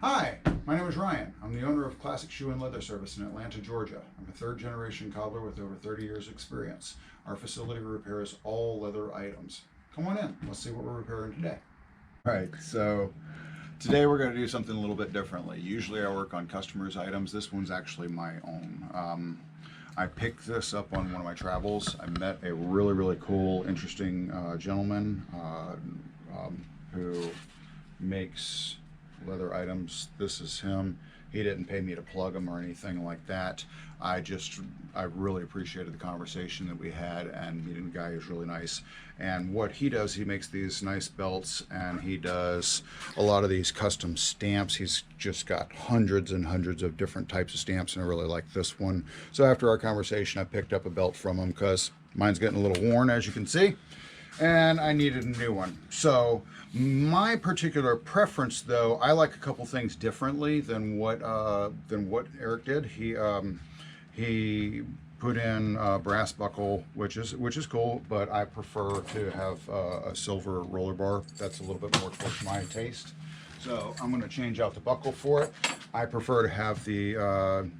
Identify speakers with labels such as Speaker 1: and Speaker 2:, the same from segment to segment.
Speaker 1: Hi, my name is Ryan. I'm the owner of Classic Shoe and Leather Service in Atlanta, Georgia. I'm a third generation cobbler with over 30 years experience. Our facility repairs all leather items. Come on in, let's see what we're repairing today. All right, so today we're going to do something a little bit differently. Usually I work on customers' items. This one's actually my own. I picked this up on one of my travels. I met a really cool, interesting gentleman who makes leather items. This is him. He didn't pay me to plug him or anything like that. I really appreciated the conversation that we had, and meeting the guy is really nice. And what he does, he makes these nice belts, and he does a lot of these custom stamps. He's just got hundreds and hundreds of different types of stamps, and I really like this one. So after our conversation, I picked up a belt from him because mine's getting a little worn, as you can see, and I needed a new one. So my particular preference, though, I like a couple things differently than what Eric did. He put in a brass buckle, which is cool, but I prefer to have a silver roller bar. That's a little bit more towards my taste. So I'm going to change out the buckle for it. I prefer to have the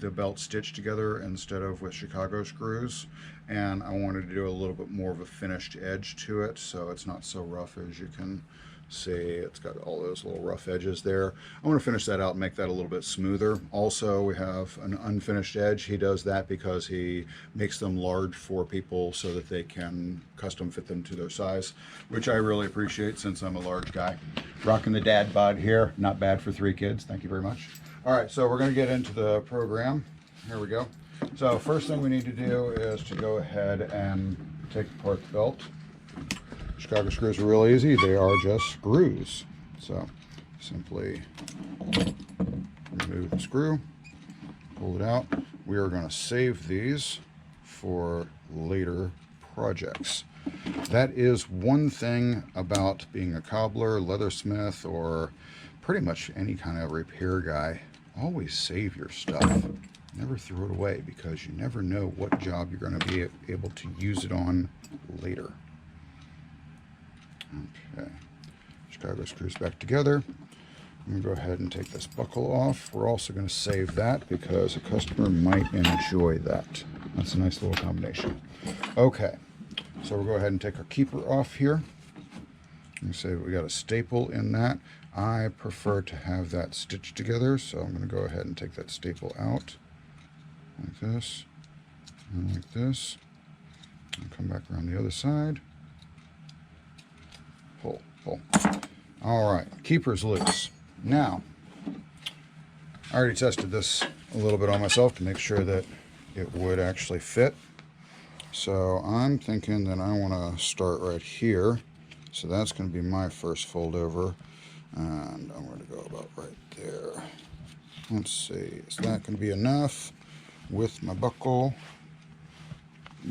Speaker 1: belt stitched together instead of with Chicago screws, and I wanted to do a little bit more of a finished edge to it, so it's not so rough. As you can see, it's got all those little rough edges there. I want to finish that out and make that a little bit smoother. Also, we have an unfinished edge. He does that because he makes them large for people so that they can custom fit them to their size, which I really appreciate since I'm a large guy. Rocking the dad bod here. Not bad for 3 kids. Thank you very much. All right, so we're going to get into the program. Here we go. So first thing we need to do is to go ahead and take apart the belt. Chicago screws are real easy. They are just screws. So simply remove the screw, pull it out. We are going to save these for later projects. That is one thing about being a cobbler, leathersmith, or pretty much any kind of repair guy. Always save your stuff. Never throw it away, because you never know what job you're going to be able to use it on later. Okay, Chicago screws back together. I'm going to go ahead and take this buckle off. We're also going to save that because a customer might enjoy that. That's a nice little combination. Okay, so we'll go ahead and take our keeper off here. You say we got a staple in that. I prefer to have that stitched together, so I'm going to go ahead and take that staple out like this and like this, and come back around the other side. Pull. All right, keeper's loose. Now, I already tested this a little bit on myself to make sure that it would actually fit. So I'm thinking that I want to start right here. So that's going to be my first fold over, and I'm going to go about right there. Let's see, is that going to be enough with my buckle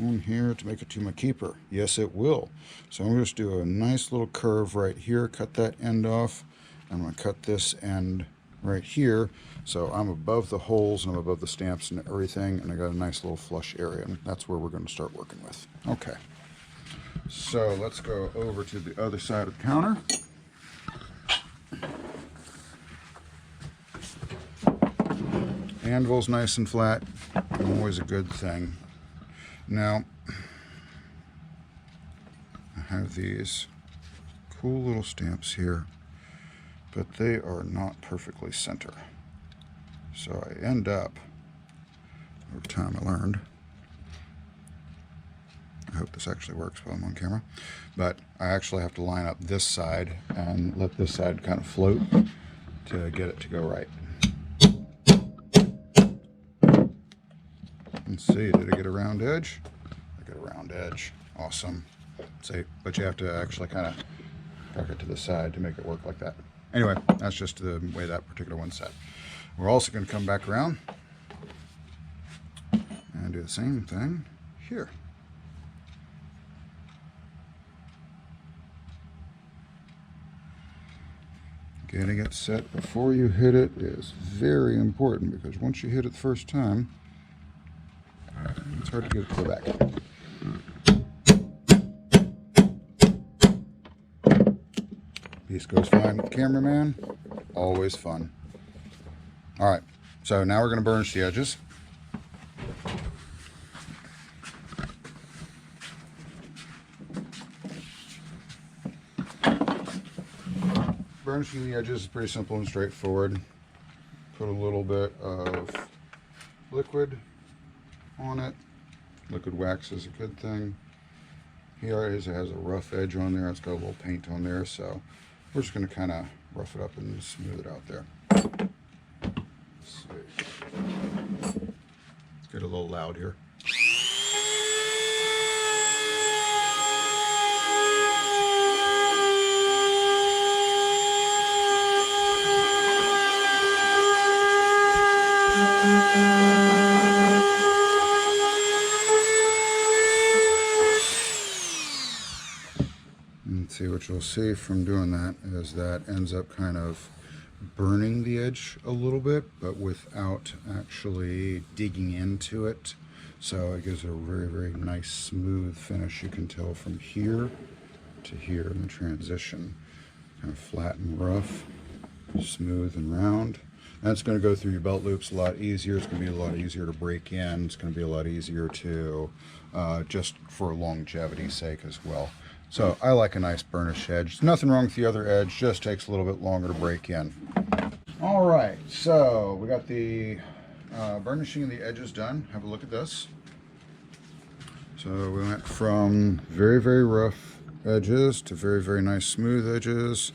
Speaker 1: on here to make it to my keeper? Yes, it will. So I'm going to just do a nice little curve right here, cut that end off. I'm going to cut this end right here, so I'm above the holes and I'm above the stamps and everything, and I got a nice little flush area, and that's where we're going to start working with. Okay. So let's go over to the other side of the counter. Anvil's nice and flat, always a good thing. Now, I have these cool little stamps here, but they are not perfectly center. So I end up, over time I learned, I hope this actually works while I'm on camera, but I actually have to line up this side and let this side kind of float to get it to go right. Let's see, did I get a round edge? I got a round edge. Awesome. See, but you have to actually kind of tuck it to the side to make it work like that. Anyway, that's just the way that particular one's set. We're also going to come back around and do the same thing here. Getting it set before you hit it is very important, because once you hit it the first time, it's hard to get it to go back. Piece goes fine with the cameraman. Always fun. All right, so now we're going to burnish the edges. Burnishing the edges is pretty simple and straightforward. Put a little bit of liquid on it. Liquid wax is a good thing. Here it has a rough edge on there. It's got a little paint on there, so we're just going to kind of rough it up and smooth it out there. Let's see. Get a little loud here. And see, what you'll see from doing that is that ends up kind of burning the edge a little bit, but without actually digging into it. So it gives it a very, very nice smooth finish. You can tell from here to here in the transition. Kind of flat and rough, smooth and round. That's going to go through your belt loops a lot easier. It's going to be a lot easier to break in. It's going to be a lot easier to, just for longevity's sake as well. So I like a nice burnish edge. There's nothing wrong with the other edge, just takes a little bit longer to break in. All right, so we got the burnishing of the edges done. Have a look at this. So we went from very, very rough edges to very, very nice smooth edges,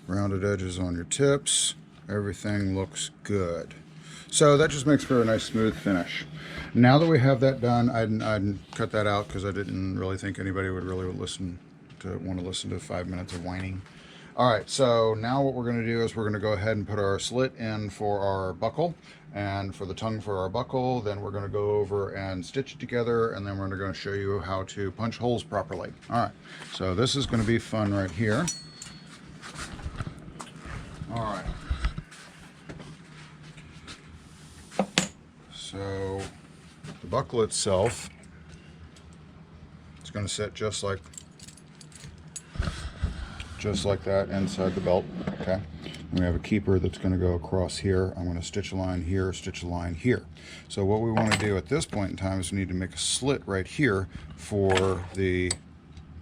Speaker 1: rounded edges on your tips. Everything looks good. So that just makes for a nice smooth finish. Now that we have that done, I'd cut that out because I didn't really think anybody would really want to listen to 5 minutes of whining. All right, so now what we're going to do is we're going to go ahead and put our slit in for our buckle and for the tongue for our buckle. Then we're going to go over and stitch it together, and then we're going to show you how to punch holes properly. All right, so this is going to be fun right here. All right. So the buckle itself, it's going to sit just like that inside the belt. Okay, and we have a keeper that's going to go across here. I'm going to stitch a line here, stitch a line here. So what we want to do at this point in time is we need to make a slit right here for the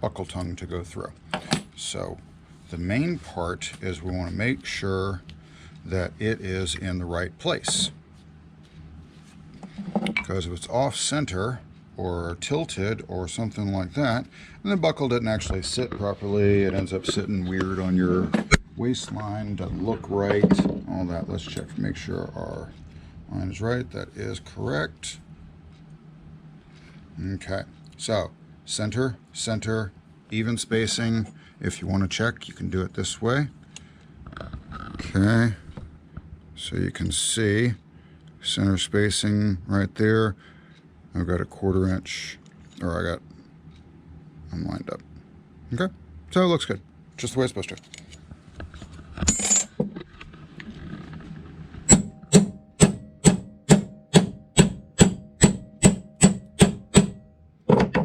Speaker 1: buckle tongue to go through. So the main part is we want to make sure that it is in the right place, because if it's off center or tilted or something like that, and the buckle didn't actually sit properly, it ends up sitting weird on your waistline, doesn't look right, all that. Let's check to make sure our line is right. That is correct. Okay, so center, center, even spacing. If you want to check, you can do it this way. Okay, so you can see center spacing right there. I've got a 1/4 inch, or I'm lined up. Okay, so it looks good, just the way it's supposed to.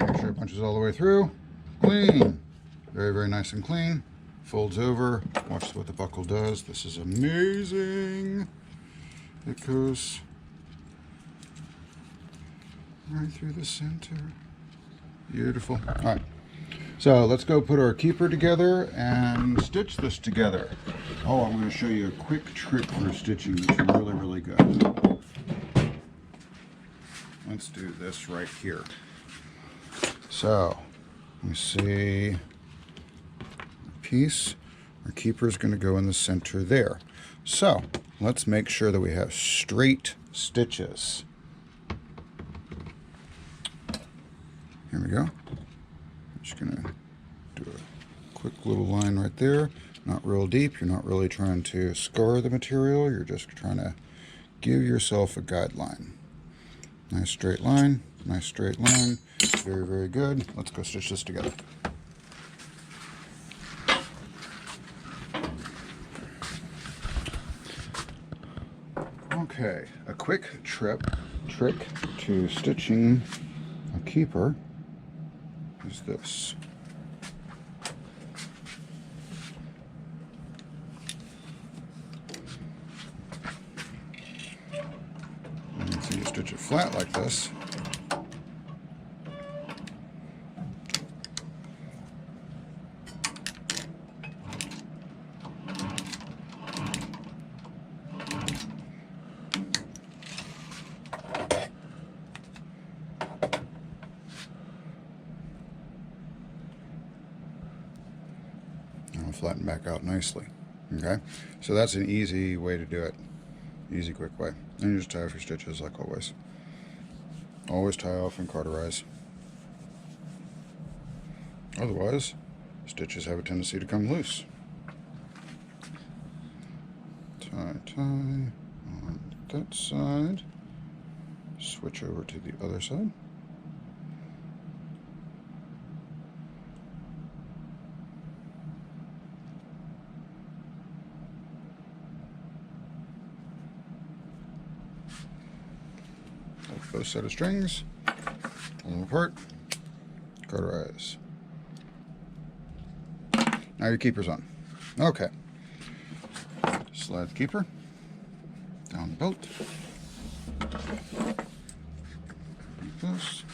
Speaker 1: Make sure it punches all the way through. Clean, very, very nice and clean. Folds over. Watch what the buckle does. This is amazing. It goes right through the center. Beautiful. All right, so let's go put our keeper together and stitch this together. Oh, I'm going to show you a quick trick for stitching that's really, really good. Let's do this right here. So you see a piece. Our keeper is going to go in the center there. So let's make sure that we have straight stitches. Here we go. I'm just going to do a quick little line right there. Not real deep. You're not really trying to scar the material. You're just trying to give yourself a guideline. Nice straight line. Nice straight line. Very, very good. Let's go stitch this together. Okay, a quick trick to stitching a keeper is this. stitch it flat like this. Flatten back out nicely. Okay, so that's an easy way to do it. Easy, quick way. And you just tie off your stitches like always. Always tie off and cauterize. Otherwise, stitches have a tendency to come loose. Tie on that side. Switch over to the other side. Both set of strings, pull them apart, cauterize. Now your keeper's on. Okay. Slide the keeper down the belt. Like this.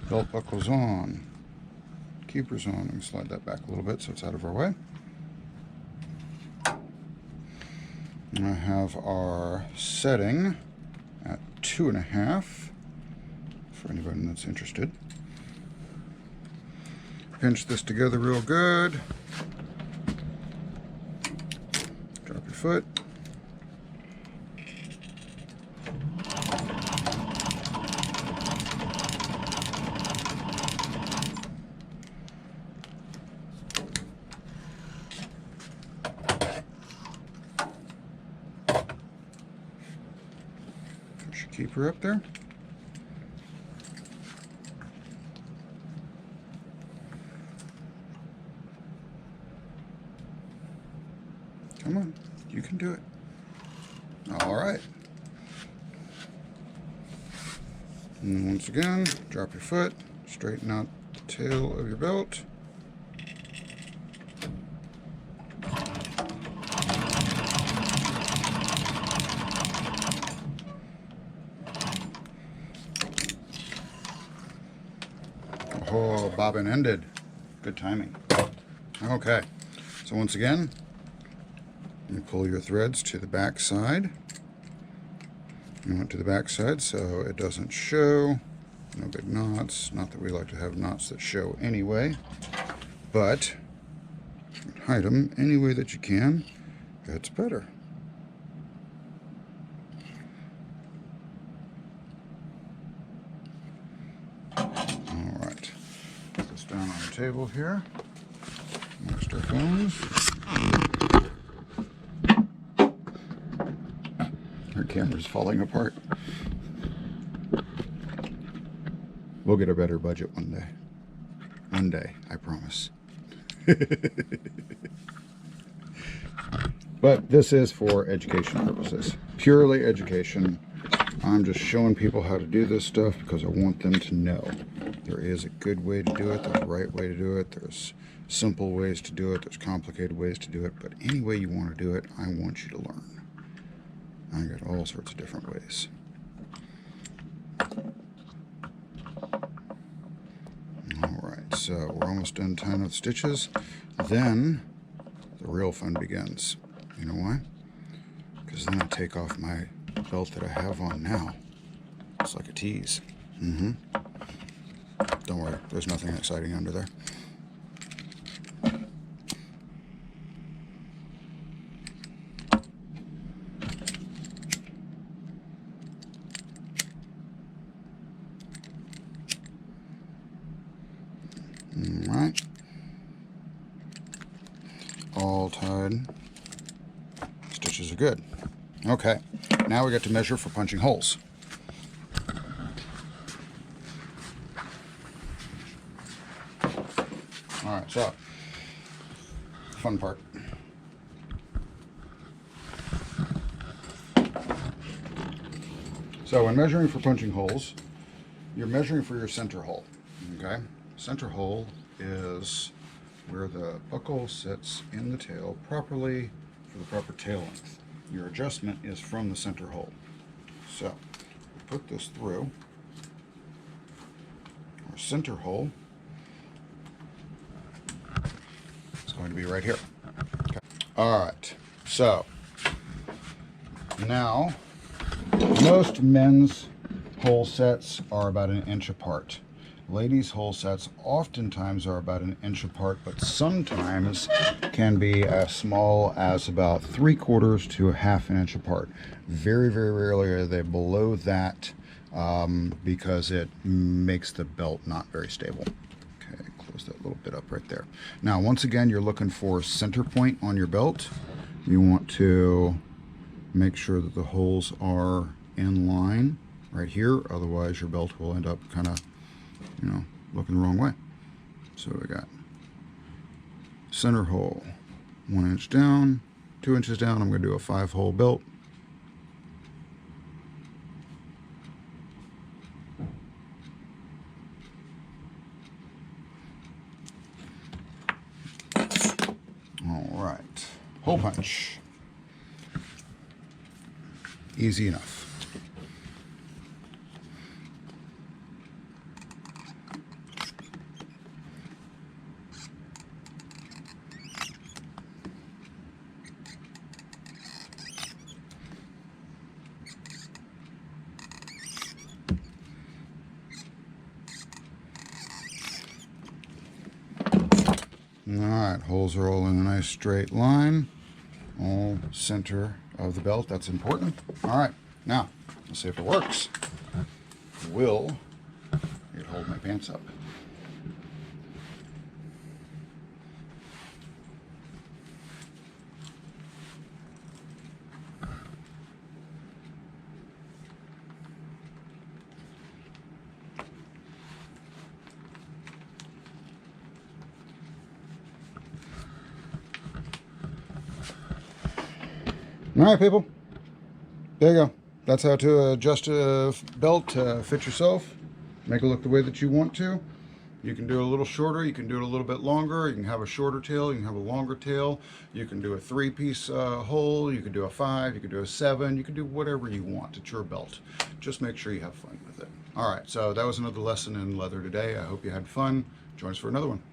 Speaker 1: Belt buckle's on. Keeper's on. And slide that back a little bit so it's out of our way. And I have our setting at 2.5 for anybody that's interested. Pinch this together real good. Drop your foot. Keep her up there. Come on, you can do it. All right. And once again, drop your foot, straighten out the tail of your belt. Oh, bobbin ended. Good timing. Okay, so once again, you pull your threads to the back side. You want to the back side so it doesn't show. No big knots. Not that we like to have knots that show anyway, but hide them any way that you can. That's better. Down on the table here. Next our phones. Our camera's falling apart. We'll get a better budget one day. One day, I promise. But this is for education purposes. Purely education. I'm just showing people how to do this stuff because I want them to know. There is a good way to do it, there's a right way to do it, there's simple ways to do it, there's complicated ways to do it, but any way you want to do it, I want you to learn. I got all sorts of different ways. Alright, so we're almost done tying up stitches. Then the real fun begins. You know why? Because then I take off my belt that I have on now. It's like a tease. Don't worry, there's nothing exciting under there. Alright. All tied. Stitches are good. Okay, now we get to measure for punching holes. Alright, so, fun part. So when measuring for punching holes, you're measuring for your center hole, okay? Center hole is where the buckle sits in the tail properly for the proper tail length. Your adjustment is from the center hole. So put this through our center hole. It's going to be right here. Okay. All right, so now most men's hole sets are about an inch apart. Ladies' hole sets oftentimes are about an inch apart, but sometimes can be as small as about 3/4 to a half an inch apart. Very, very rarely are they below that because it makes the belt not very stable. Okay, close that little bit up right there. Now, once again, you're looking for center point on your belt. You want to make sure that the holes are in line right here, otherwise your belt will end up kind of, looking the wrong way. So we got center hole, 1 inch down, 2 inches down. I'm going to do a 5-hole belt. All right, hole punch. Easy enough. Alright, holes are all in a nice straight line, all center of the belt. That's important. Alright, now let's see if it works. Will it hold my pants up? All right, people. There you go. That's how to adjust a belt to fit yourself. Make it look the way that you want to. You can do it a little shorter. You can do it a little bit longer. You can have a shorter tail. You can have a longer tail. You can do a 3-piece hole. You can do a 5. You can do a 7. You can do whatever you want. It's your belt. Just make sure you have fun with it. All right. So that was another lesson in leather today. I hope you had fun. Join us for another one.